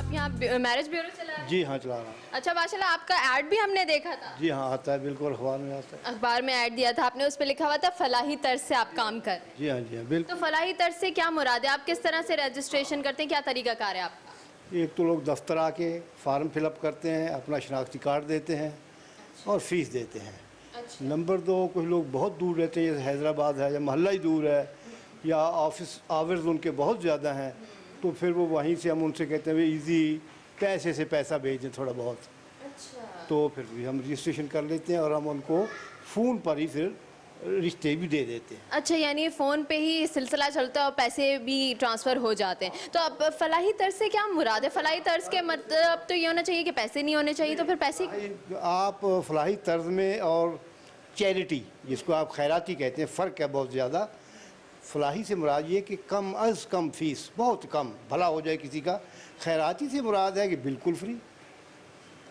आप यहाँ marriage bureau चला रहे हैं? जी हाँ, चला रहा हूँ। अच्छा माशाल्लाह, आपका ऐड भी हमने देखा था। जी हाँ, आता है, बिल्कुल अखबार में आता है। अखबार में ऐड दिया था आपने, उस पर लिखा हुआ था फलाही तर्ज से आप काम कर रहे हैं। जी हाँ, जी हाँ, तो बिल्कुल। फलाही तर्ज से क्या मुराद है? आप किस तरह से रजिस्ट्रेशन करते हैं, क्या तरीकाकार है आपका? एक तो लोग दफ्तर आके फार्म फिलअप करते हैं, अपना शनाख्ती कार्ड देते हैं और फीस देते हैं। अच्छा। नंबर दो, कुछ लोग बहुत दूर रहते हैं, जैसे हैदराबाद है या मोहल्ला ही दूर है या ऑफिस आवर्स उनके बहुत ज़्यादा हैं, तो फिर वो वहीं से हम उनसे कहते हैं ईजी पैसे से पैसा भेज दें थोड़ा बहुत, अच्छा। तो फिर भी हम रजिस्ट्रेशन कर लेते हैं और हम उनको फ़ोन पर ही फिर रिश्ते भी दे देते हैं। अच्छा, यानी फ़ोन पे ही सिलसिला चलता है और पैसे भी ट्रांसफ़र हो जाते हैं। तो अब फलाही तर्ज से क्या मुराद है? फलाही तर्ज के मतलब तो ये होना चाहिए कि पैसे नहीं होने चाहिए, तो फिर पैसे आप फलाही तर्ज में और चैरिटी, जिसको आप खैराती कहते हैं, फ़र्क है बहुत ज़्यादा। फलाही से मुराद ये कि कम अज़ कम फ़ीस, बहुत कम, भला हो जाए किसी का। खैराती से मुराद है कि बिल्कुल फ्री।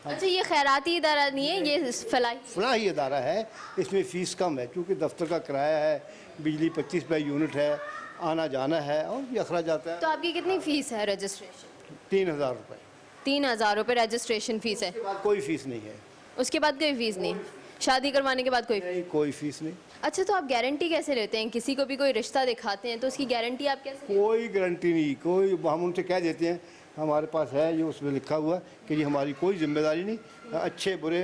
अच्छा, ये खैराती इदारा नहीं है, ये फलाही। फलाही अदारा है, इसमें फ़ीस कम है क्योंकि दफ्तर का किराया है, बिजली 25 रुपये यूनिट है, आना जाना है और भी अखराज आता है। तो आपकी कितनी फ़ीस है रजिस्ट्रेशन? 3000 रुपये। 3000 रुपये रजिस्ट्रेशन फ़ीस है। उसके बाद कोई फ़ीस नहीं है। उसके बाद कोई फ़ीस नहीं? शादी करवाने के बाद कोई? नहीं, कोई फ़ीस नहीं। अच्छा, तो आप गारंटी कैसे लेते हैं? किसी को भी कोई रिश्ता दिखाते हैं तो उसकी गारंटी आप कैसे? कोई गारंटी नहीं, कोई, हम उनसे कह देते हैं हमारे पास है ये, उसमें लिखा हुआ कि ये हमारी कोई जिम्मेदारी नहीं, अच्छे बुरे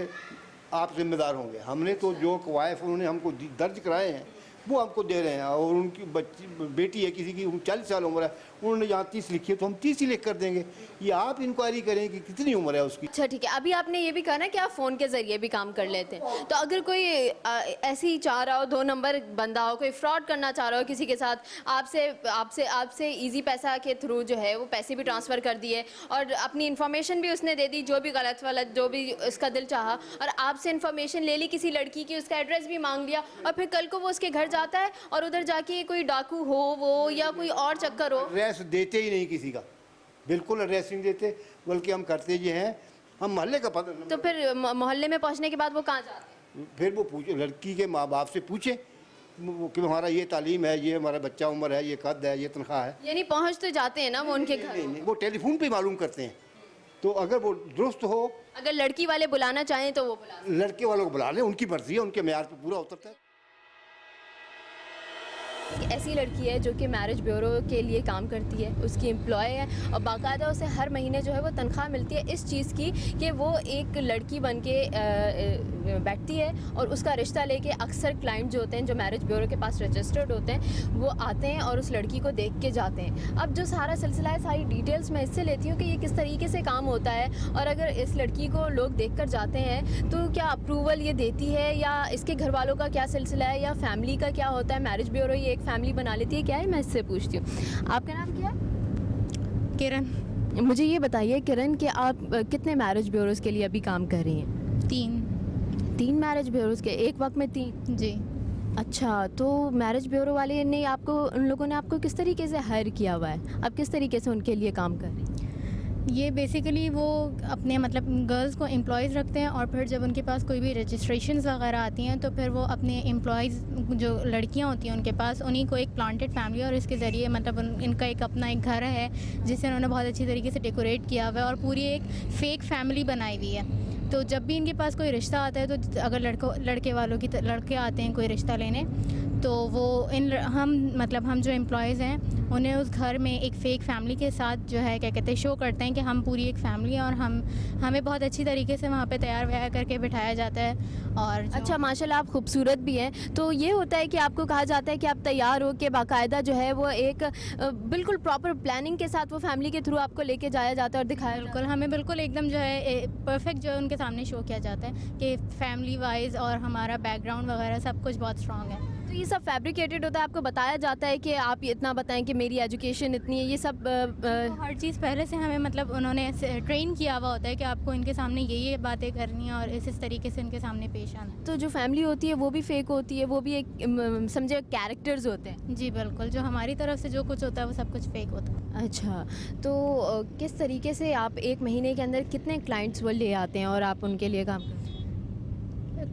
आप जिम्मेदार होंगे। हमने तो जो कवायफ उन्होंने हमको दर्ज कराए हैं वो हमको दे रहे हैं, और उनकी बच्ची बेटी है किसी की 40 साल उम्र है, उन्होंने यहाँ 30 लिखी है तो हम 30 ही लिख कर देंगे। ये आप इंक्वायरी करें कि कितनी उम्र है उसकी। अच्छा ठीक है, अभी आपने ये भी कहा ना कि आप फ़ोन के ज़रिए भी काम कर लेते हैं, तो अगर कोई ऐसे ही चाह रहा हो, 2 नंबर बंदा हो, कोई फ्रॉड करना चाह रहा हो किसी के साथ, आपसे आपसे आपसे ईजी पैसा के थ्रू जो है वो पैसे भी ट्रांसफ़र कर दिए और अपनी इन्फॉर्मेशन भी उसने दे दी, जो भी गलत वलत जो भी उसका दिल चाहा, और आपसे इन्फॉर्मेशन ले ली किसी लड़की की, उसका एड्रेस भी मांग लिया, और फिर कल को वो उसके घर जाता है और उधर जाके कोई डाकू हो वो या कोई और चक्कर हो। एड्रेस देते ही नहीं किसी का, बिल्कुल एड्रेस नहीं देते, बल्कि हम करते ये हैं, हम मोहल्ले का पता। तो फिर मोहल्ले में पहुंचने के बाद वो कहाँ जाते हैं? फिर वो पूछे, लड़की के माँ बाप से पूछे कि हमारा ये तालीम है, ये हमारा बच्चा उम्र है, ये कद है, ये तनख्वाह है। यानी पहुंच तो जाते हैं ना वो उनके घर? नहीं, वो टेलीफोन पे मालूम करते हैं, तो अगर वो दुरुस्त हो, अगर लड़की वाले बुलाना चाहें तो वो बुला। लड़के वालों को बुला लें, उनकी मर्जी है, उनके म्यार पे पूरा उतरता है। ऐसी लड़की है जो कि मैरिज ब्यूरो के लिए काम करती है, उसकी एम्प्लॉय है और बाकायदा उसे हर महीने जो है वो तनख्वाह मिलती है इस चीज़ की कि वो एक लड़की बन के बैठती है और उसका रिश्ता लेके अक्सर क्लाइंट जो होते हैं जो मैरिज ब्यूरो के पास रजिस्टर्ड होते हैं वो आते हैं और उस लड़की को देख के जाते हैं। अब जो सारा सिलसिला है, सारी डिटेल्स मैं इससे लेती हूँ कि ये किस तरीके से काम होता है, और अगर इस लड़की को लोग देख कर जाते हैं तो क्या अप्रूवल ये देती है या इसके घर वालों का क्या सिलसिला है या फैमिली का क्या होता है। मैरिज ब्यूरो ये एक फैमिली बना लेती है, क्या है, मैं इससे पूछती हूँ। आपका नाम क्या है? किरण। मुझे ये बताइए किरण कि आप कितने मैरिज ब्यूरोज़ के लिए अभी काम कर रही हैं? 3 मैरिज ब्यूरोज़ के एक वक्त में 3? जी। अच्छा, तो मैरिज ब्यूरो वाले ने आपको, उन लोगों ने आपको किस तरीके से हायर किया हुआ है? आप किस तरीके से उनके लिए काम कर रही हैं? ये बेसिकली वो अपने मतलब गर्ल्स को एम्प्लॉयज़ रखते हैं और फिर जब उनके पास कोई भी रजिस्ट्रेशंस वगैरह आती हैं तो फिर वो अपने एम्प्लॉयज़ जो लड़कियां होती हैं उनके पास, उन्हीं को एक प्लांटेड फैमिली और इसके ज़रिए मतलब इनका एक अपना एक घर है जिसे उन्होंने बहुत अच्छी तरीके से डेकोरेट किया हुआ है और पूरी एक फ़ेक फैमिली बनाई हुई है। तो जब भी इनके पास कोई रिश्ता आता है तो अगर लड़के वालों की लड़के आते हैं कोई रिश्ता लेने, तो वो हम जो एम्प्लॉयज़ हैं उन्हें उस घर में एक फ़ेक फैमिली के साथ जो है क्या कहते हैं शो करते हैं कि हम पूरी एक फैमिली हैं और हमें बहुत अच्छी तरीके से वहाँ पे तैयार व्यार करके बिठाया जाता है। और अच्छा माशाल्लाह, आप खूबसूरत भी हैं, तो ये होता है कि आपको कहा जाता है कि आप तैयार हो के बाकायदा जो है वो एक बिल्कुल प्रॉपर प्लानिंग के साथ वो फैमिली के थ्रू आपको लेके जाया जाता है और दिखाया बिल्कुल हमें बिल्कुल एकदम जो है परफेक्ट जो है उनके सामने शो किया जाता है कि फैमिली वाइज और हमारा बैकग्राउंड वगैरह सब कुछ बहुत स्ट्रॉन्ग है। तो ये सब फैब्रिकेटेड होता है, आपको बताया जाता है कि आप इतना बताएं कि मेरी एजुकेशन इतनी है, ये सब तो हर चीज़ पहले से हमें मतलब उन्होंने ट्रेन किया हुआ होता है कि आपको इनके सामने ये बातें करनी है और इस तरीके से इनके सामने पेश आना है। तो जो फैमिली होती है वो भी फेक होती है, वो भी एक समझे कैरेक्टर्स होते हैं? जी बिल्कुल, जो हमारी तरफ से जो कुछ होता है वो सब कुछ फेक होता है। अच्छा, तो किस तरीके से आप एक महीने के अंदर कितने क्लाइंट्स वो ले आते हैं और आप उनके लिए काम करते हैं?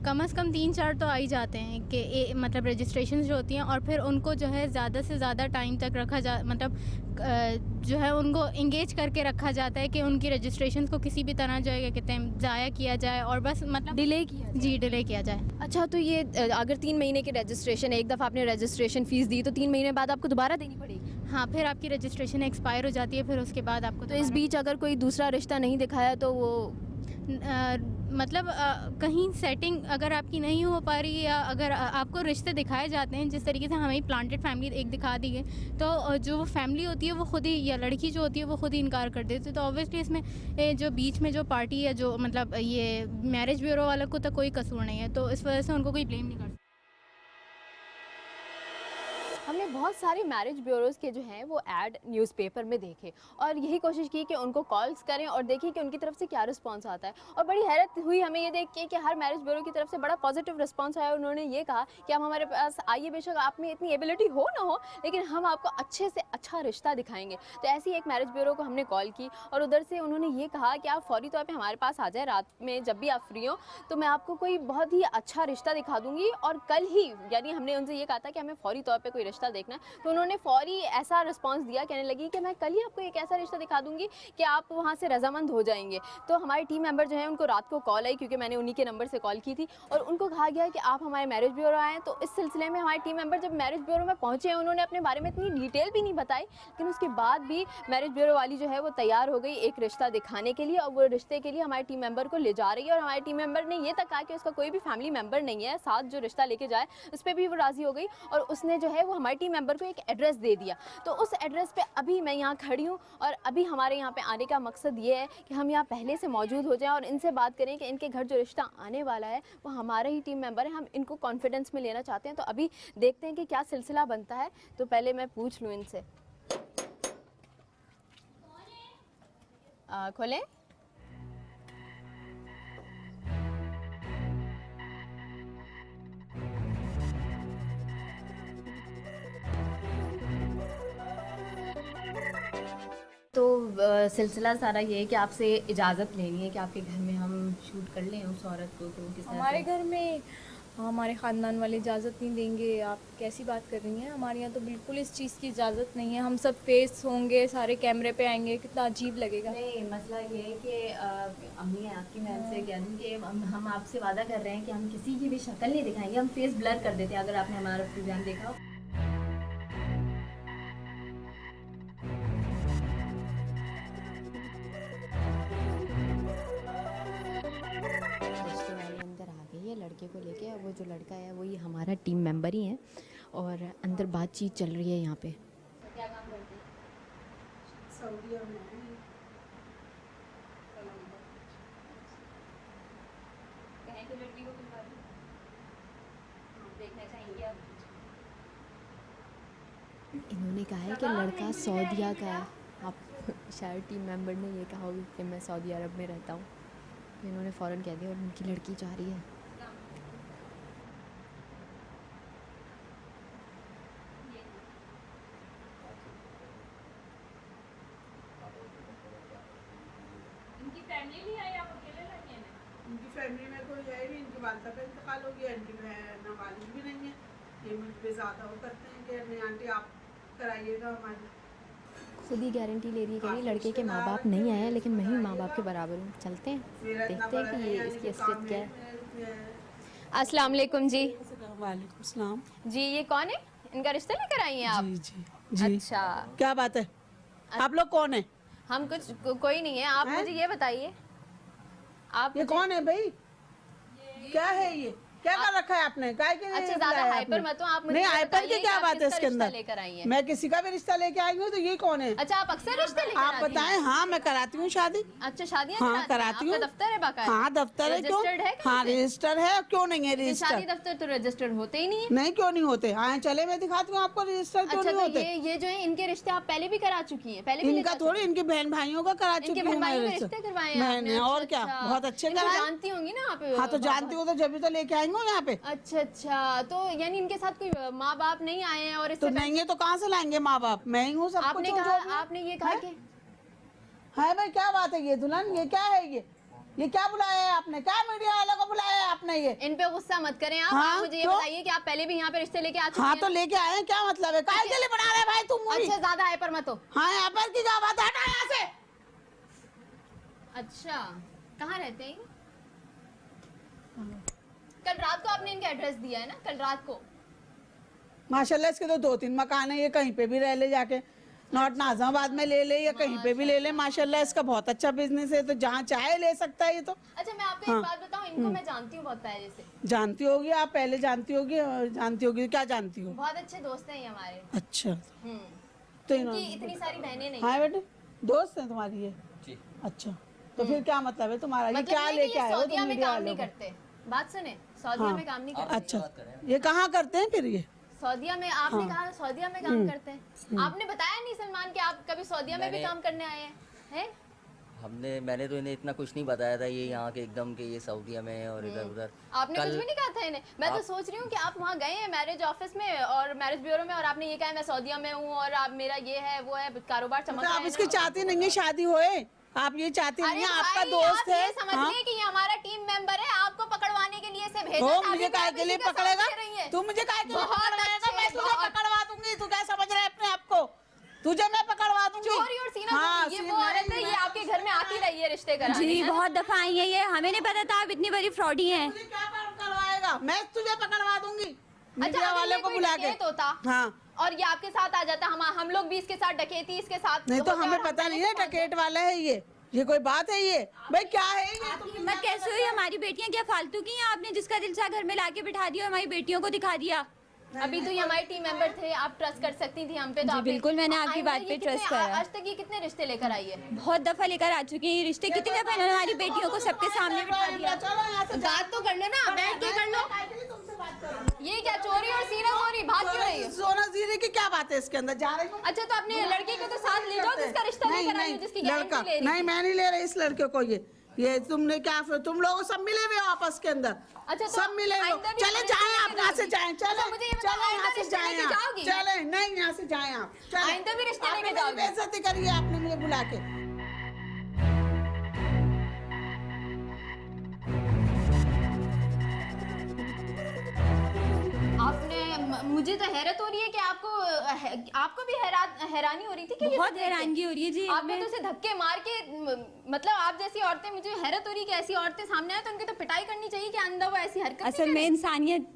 कम से कम 3-4 तो आ ही जाते हैं कि मतलब रजिस्ट्रेशन जो होती हैं, और फिर उनको जो है ज़्यादा से ज़्यादा टाइम तक रखा जा मतलब जो है उनको इंगेज करके रखा जाता है कि उनकी रजिस्ट्रेशन को किसी भी तरह जो है क्या कहते हैं ज़ाया किया जाए और बस मतलब डिले किया जी डिले किया जाए। अच्छा, तो ये अगर 3 महीने की रजिस्ट्रेशन है, एक दफ़ा आपने रजिस्ट्रेशन फ़ीस दी तो 3 महीने बाद आपको दोबारा देनी पड़ेगी? हाँ, फिर आपकी रजिस्ट्रेशन एक्सपायर हो जाती है, फिर उसके बाद आपको तो इस बीच अगर कोई दूसरा रिश्ता नहीं दिखाया तो वो मतलब कहीं सेटिंग अगर आपकी नहीं हो पा रही या अगर आपको रिश्ते दिखाए जाते हैं जिस तरीके से हमें प्लांटेड फैमिली एक दिखा दी है, तो जो वो फैमिली होती है वो खुद ही या लड़की जो होती है वो खुद ही इनकार कर देती है। तो ऑब्वियसली इसमें जो बीच में जो पार्टी है जो मतलब ये मैरिज ब्यूरो वालों को तो कोई कसूर नहीं है, तो इस वजह से उनको कोई ब्लेम नहीं कर सकता। हमने बहुत सारे मैरिज ब्यूरोज़ के जो हैं वो ऐड न्यूज़पेपर में देखे और यही कोशिश की कि उनको कॉल्स करें और देखें कि उनकी तरफ से क्या रिस्पांस आता है। और बड़ी हैरत हुई हमें ये देख के कि हर मैरिज ब्यूरो की तरफ से बड़ा पॉजिटिव रिस्पांस आया। उन्होंने ये कहा कि आप हमारे पास आइए, बेशक आप में इतनी एबिलिटी हो ना हो, लेकिन हम आपको अच्छे से अच्छा रिश्ता दिखाएंगे। तो ऐसी एक मैरिज ब्यूरो को हमने कॉल की और उधर से उन्होंने ये कहा कि आप फौरी तौर पर हमारे पास आ जाए, रात में जब भी आप फ्री हो तो मैं आपको कोई बहुत ही अच्छा रिश्ता दिखा दूँगी। और कल ही, यानी हमने उनसे ये कहा था कि हमें फौरी तौर पर कोई रिश्ता देखना है, तो उन्होंने फौरी ऐसा रिस्पांस दिया, कहने लगी कि मैं कल ही आपको एक ऐसा रिश्ता दिखा दूंगी कि आप वहाँ से रजामंद हो जाएंगे। तो हमारे टीम मेंबर जो हैं उनको रात को कॉल आई, क्योंकि मैंने उन्हीं के नंबर से कॉल की थी, और उनको कहा गया कि आप हमारे मैरिज ब्यूरो आएँ। तो इस सिलसिले में हमारे टीम मेंबर जब मैरिज ब्यूरो में पहुँचे, उन्होंने अपने बारे में इतनी डिटेल भी नहीं बताई, लेकिन उसके बाद भी मैरिज ब्यूरो वाली जो है वो तैयार हो गई एक रिश्ता दिखाने के लिए, और वो रिश्ते के लिए हमारे टीम मेंबर को ले जा रही है। और हमारे टीम मेंबर ने ये तक कहा कि उसका कोई भी फैमिली मेंबर नहीं है साथ जो रिश्ता लेके जाए, उस पर भी वो राज़ी हो गई। और उसने जो है वो हमारे टीम मेंबर को एक एड्रेस दे दिया। तो उस एड्रेस पे अभी मैं यहाँ खड़ी हूँ और अभी हमारे यहाँ पे आने का मकसद ये है कि हम यहाँ पहले से मौजूद हो जाएं और इनसे बात करें कि इनके घर जो रिश्ता आने वाला है वो हमारा ही टीम मेंबर है। हम इनको कॉन्फिडेंस में लेना चाहते हैं, तो अभी देखते हैं कि क्या सिलसिला बनता है। तो पहले मैं पूछ लूँ इनसे। खोलें। तो सिलसिला सारा ये है कि आपसे इजाज़त लेनी है कि आपके घर में हम शूट कर लें उस औरत को। तो किस तरह हमारे घर में हमारे ख़ानदान वाले इजाज़त नहीं देंगे। आप कैसी बात कर रही हैं? हमारे यहाँ तो बिल्कुल इस चीज़ की इजाज़त नहीं है। हम सब फेस होंगे, सारे कैमरे पे आएंगे, कितना अजीब लगेगा। नहीं, मसला ये है कि अम्मी है आपकी, मैं उनसे कह दूँ कि हम आपसे वादा कर रहे हैं कि हम किसी की भी शक्ल नहीं दिखाएंगे, हम फेस ब्लर कर देते हैं। अगर आपने हमारा प्रोग्राम देखा हो। लड़के को लेके, और वो जो लड़का है वो ये हमारा टीम मेंबर ही है, और अंदर बातचीत चल रही है यहाँ पे। क्या काम करते हैं? सऊदीया में कहें तो लड़की को बुला लो, देखना चाहेंगे आप? इन्होंने कहा है कि लड़का सऊदीया का है। आप शायद टीम मेंबर ने ये कहा होगा कि मैं सऊदी अरब में रहता हूँ, तो इन्होंने फ़ौरन कह दिया और उनकी लड़की जा रही है। इनकी फैमिली में कोई है नहीं, इनकी वालदा का इंतकाल हो गया, इनकी नाबालिग भी नहीं है। ये मुझ पर ज़्यादा वो करते हैं कि नहीं आंटी आप कराइएगा हमारी। खुद ही गारंटी ले रही है, कह रही लड़के के माँ बाप नहीं आए, लेकिन मैं ही माँ बाप के बराबर हूँ। चलते हैं, देखते हैं कि ये इसकी असलियत क्या है। अस्सलाम वालेकुम जी। वालेकुम सलाम जी, ये कौन है? इनका रिश्ता लेकर आई हैं आप? जी जी जी। अच्छा, क्या बात है? आप लोग कौन है? हम कोई नहीं है। आप मुझे ये बताइए, आप ये कौन है भाई? क्या है ये? क्या कर रखा है आपने? काय के अच्छा, ज्यादा हाइपर मत हो आप। मुझे नहीं, ये हाइपर की बताइए क्या कि आप बात है किसका इसके रिश्ता अंदर? लेकर आई हैं? मैं किसी का भी रिश्ता लेके आई हूँ, तो ये कौन है? अच्छा, आप अक्सर रिश्ते लेकर आप आती हैं? बताएं। हाँ, मैं कराती हूँ शादी। अच्छा, शादियाँ हाँ, कराती हूँ। आपका दफ्तर है बाकायदा? हाँ, दफ्तर है। क्यों? रजिस्टर्ड है? हाँ, रजिस्टर है। क्यों नहीं है शादी रजिस्टर? दफ्तर तो रजिस्टर्ड होते ही नहीं है। नहीं, क्यों नहीं होते? आए चले, मैं दिखाती हूँ आपको रजिस्टर क्यों अच्छा, नहीं तो होते। ये जो है इनके रिश्ते आप पहले भी करा चुकी हैं? पहले भी इनका लेकर थोड़ी, इनके बहन भाइयों का करा चुकी इनके हूँ बहन मैं भाइयों के रिश्ते। रिश्ते करवाए हैं मैंने, आपने? और क्या, अच्छा, बहुत अच्छे इनको कराए। जानती होंगी ना आप? हाँ, तो जानती हो तो जब भी तो लेके आई हूँ यहाँ पे। अच्छा अच्छा, तो यानी इनके साथ कोई माँ बाप नहीं आए हैं? और तो इससे नहीं है तो कहाँ से लाएंगे माँ बाप? मैं ही हूँ सब आपने कुछ। कहा, आपने ये कहा कि है भाई, क्या बात है? ये दुल्हन, ये क्या है? ये क्या बुलाया है आपने? क्या मीडिया वालों को बुलाया है आपने? ये इन पे गुस्सा मत करें आप। हाँ, आप मुझे ये क्यों? बताइए कि आप पहले भी यहाँ पे रिश्ते लेके आ चुके हाँ हैं? तो लेके आए हैं, क्या मतलब है? काहे के लिए बना रहे भाई तुम मूवी? अच्छा, ज्यादा हाइपर मत हो। हाँ यहाँ पर की क्या बात है? हटा यहाँ से। अच्छा, कहाँ रहते हैं? कल रात को आपने इनका एड्रेस दिया है ना? कल रात को। माशाल्लाह इसके तो 2-3 मकान है, ये कहीं पे भी रह ले जाके, नॉट नाज़ाबाद में ले ले या कहीं पे भी ले ले। माशाल्लाह इसका बहुत अच्छा बिजनेस है, तो जहाँ चाहे ले सकता है ये तो। अच्छा, मैं आपको एक बात बताऊं, इनको मैं जानती हूँ बहुत पहले से। जानती होगी आप, पहले जानती होगी क्या जानती हो? बहुत अच्छे दोस्त हैं ये हमारे। अच्छा तो इनकी इतनी सारी बहनें नहीं। हाँ बेटे, दोस्त हैं तुम्हारी ये? अच्छा तो फिर क्या मतलब है तुम्हारा? ये मतलब क्या ये कि लेके ये आए हो सऊदीया तुम में मीडिया काम नहीं वालों को? करते। बात सुने, सऊदीया में काम नहीं करते। अच्छा ये कहाँ करते हैं फिर ये? सऊदीया में, आपने कहा सऊदीया में काम करते हैं। आपने बताया नहीं सलमान कि आप कभी सऊदीया में भी काम करने आए हैं? मैंने तो इन्हें इतना कुछ नहीं बताया था, ये यहाँ के एकदम के ये सऊदीया में है और इधर उधर। आपने कुछ भी नहीं कहा था इन्हें? मैं तो सोच रही हूँ कि आप वहाँ गए हैं मैरिज ऑफिस में और मैरिज ब्यूरो में, और आपने ये कहा मैं सऊदीया में हूँ और आप मेरा ये है वो है, कारोबार चमक रहा है आप ना। इसकी चाहती नहीं है शादी होए? आप ये चाहती नहीं अरे है? आपका भाई, दोस्त आप है। ये समझिए कि ये हमारा टीम मेंबर है, आपको पकड़वाने के लिए इसे भेजा तो था। मुझे अभी काहे आप के इसी लिए के साथ पकड़ेगा? दे रही हैं। तू मुझे काहे के लिए बहुत पकड़वाएगा? अच्छे, मैं तुझे बहुत- पकड़वा दूंगी। तू क्या समझ रहा है अपने आप को? तुझे मैं पकड़वा दूंगी। चोरी और सीना हाँ, ये सीना वो औरत है, ये आपके घर में आती रही है रिश्ते कराने। जी है ना? बहुत दफा आई है ये, हमें नहीं पता था आप इतनी बड़ी फ्रॉडी हैं। मुझे क्या पकड़वाएगा? मैं तुझे पकड़वा दूंगी अच्छा, मीडिया अगर वाले ये को कोई बुला के। डकैत होता हाँ और ये आपके साथ आ जाता, हम लोग भी इसके साथ डकैती इसके साथ नहीं तो होता हमें और पता हम नहीं है पहले से डकैत वाला है ये कोई बात है? ये भाई क्या है ये? हिम्मत कैसे हुई? हमारी बेटियां क्या फालतू की हैं? आपने जिसका दिल चाहा घर में लाके बिठा दिया, हमारी बेटियों को दिखा दिया। अभी तो ये हमारे टीम मेंबर थे, आप ट्रस्ट कर सकती थी हम पे। तो जी, आपने- बिल्कुल, मैंने आपकी आइंदा बात ये पे कितने- ट्रस्ट करा। आज तक ये कितने रिश्ते लेकर आई है? बहुत दफा लेकर आ चुकी हैं ये रिश्ते, कितनी दफा इन्होंने हमारी बेटियों को सबके सामने बिठा दिया। चलो यहाँ से बात तो कर लो ना, बैठ के कर लो। ये क्या चोरी और सीना चोरी? भाग क्यों रही है? सोना जीरे की क्या बात है इसके अंदर? जा रही हूँ। अच्छा, तो अपने लड़के को तो साथ ले जाओ जिसका रिश्ता नहीं, लेकर आई हो, नहीं, जिसकी लड़का गारंटी ले रही नहीं, थी। मैं नहीं ले रही इस लड़के को। ये तुमने क्या, तुम लोग सब मिले हुए हो आपस के अंदर? अच्छा, तो सब मिले हुए हो। आइंदा भी चले रिश्ते जाएं लेके आप यहाँ से, जाओगी? जाएं चले अच्छा, मुझे ये बताओ, चले आइंदा यहाँ से रिश्ते जाएं लेके आप। जाओगी? चले नहीं, यहाँ से जाएं आप। चले। आइंदा भी रिश्ते आपने लेके मेरी जाओगी? बेइज्जती करी है आपने मुझे बुला के। मुझे तो हैरत हो रही है कि आपको भी हैरानी हो रही थी कि ये बहुत सब देख के? हैरानगी हो रही है जी आपने हमें। तो उसे धक्के मार के मतलब आप जैसी औरतें, मुझे हैरत हो रही है कि ऐसी औरतें सामने आए तो उनकी तो पिटाई करनी चाहिए कि अंदर वो ऐसी हरकत नहीं असल में करे। इंसानियत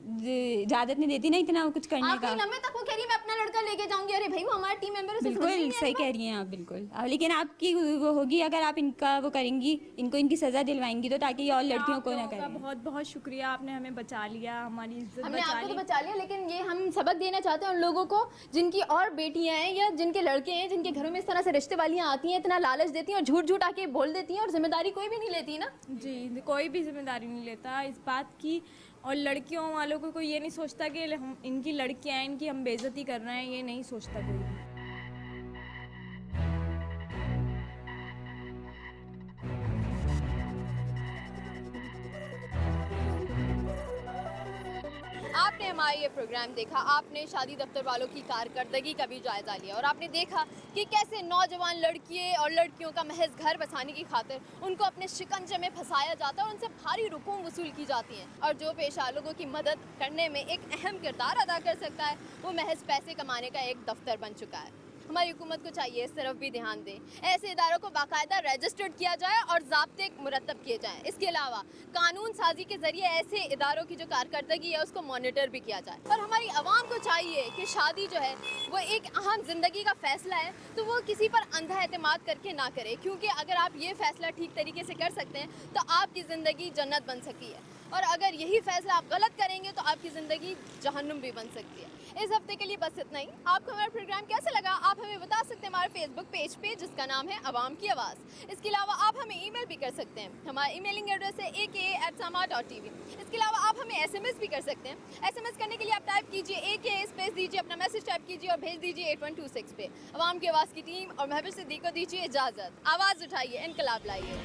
इजाजत नहीं देती ना इतना कुछ करने आखिरी का। लम्हे तक वो कह रही है मैं अपना लड़का लेके जाऊंगी। अरे भाई, वो हमारा टीम मेंबर है, उसे समझ बिल्कुल नहीं सही आ कह रही रही हैं आप, बिल्कुल। लेकिन आपकी वो होगी अगर आप इनका वो करेंगी, इनको इनकी सजा दिलवाएंगी तो, ताकि ये और लड़कियों को ना करें। बहुत बहुत शुक्रिया, आपने हमें बचा लिया, हमारी इज्जत हमने बचा आपको तो ली। बचा लिया, लेकिन ये हम सबक देना चाहते हैं उन लोगों को जिनकी और बेटियां हैं या जिनके लड़के हैं, जिनके घरों में इस तरह से रिश्ते वालियां आती हैं, इतना लालच देती हैं और झूठ झूठ आके बोल देती हैं, और जिम्मेदारी कोई भी नहीं लेती ना। जी, कोई भी जिम्मेदारी नहीं लेता इस बात की। और लड़कियों वालों को कोई ये नहीं सोचता कि हम इनकी लड़कियां हैं, इनकी हम बेइज्जती कर रहे हैं, ये नहीं सोचता कोई भी। आपने हमारा ये प्रोग्राम देखा, आपने शादी दफ्तर वालों की कारकर्दगी का भी जायज़ा लिया और आपने देखा कि कैसे नौजवान लड़कियों और लड़कियों का महज घर बसाने की खातिर उनको अपने शिकंजे में फंसाया जाता है और उनसे भारी रकूम वसूल की जाती हैं। और जो पेशा लोगों की मदद करने में एक अहम किरदार अदा कर सकता है, वो महज पैसे कमाने का एक दफ्तर बन चुका है। हमारी हुकूमत को चाहिए इस तरफ भी ध्यान दें, ऐसे इदारों को बाकायदा रजिस्टर्ड किया जाए और ज़ाब्ते मुरतब किए जाएं। इसके अलावा कानून साजी के ज़रिए ऐसे इदारों की जो कारकर्दगी है उसको मॉनिटर भी किया जाए। और हमारी आवाम को चाहिए कि शादी जो है वो एक अहम ज़िंदगी का फ़ैसला है, तो वो किसी पर अंधा एतमाद करके ना करे, क्योंकि अगर आप ये फ़ैसला ठीक तरीके से कर सकते हैं तो आपकी ज़िंदगी जन्नत बन सकती है, और अगर यही फ़ैसला आप गलत करेंगे तो आपकी ज़िंदगी जहन्नुम भी बन सकती है। इस हफ्ते के लिए बस इतना ही। आपको हमारा प्रोग्राम कैसा लगा आप हमें बता सकते हैं हमारे फेसबुक पेज पे, जिसका नाम है आवाम की आवाज़। इसके अलावा आप हमें ईमेल भी कर सकते हैं, हमारा ईमेलिंग एड्रेस है aka@sama.tv। इसके अलावा आप हमें SMS भी कर सकते हैं। SMS करने के लिए आप टाइप कीजिए AK स्पेस दीजिए, अपना मैसेज टाइप कीजिए और भेज दीजिए 8126 पे। आवाम की आवाज़ की टीम और महबूब सिद्दीक को दीजिए इजाज़त। आवाज़ उठाइए, इनकलाब लाइए।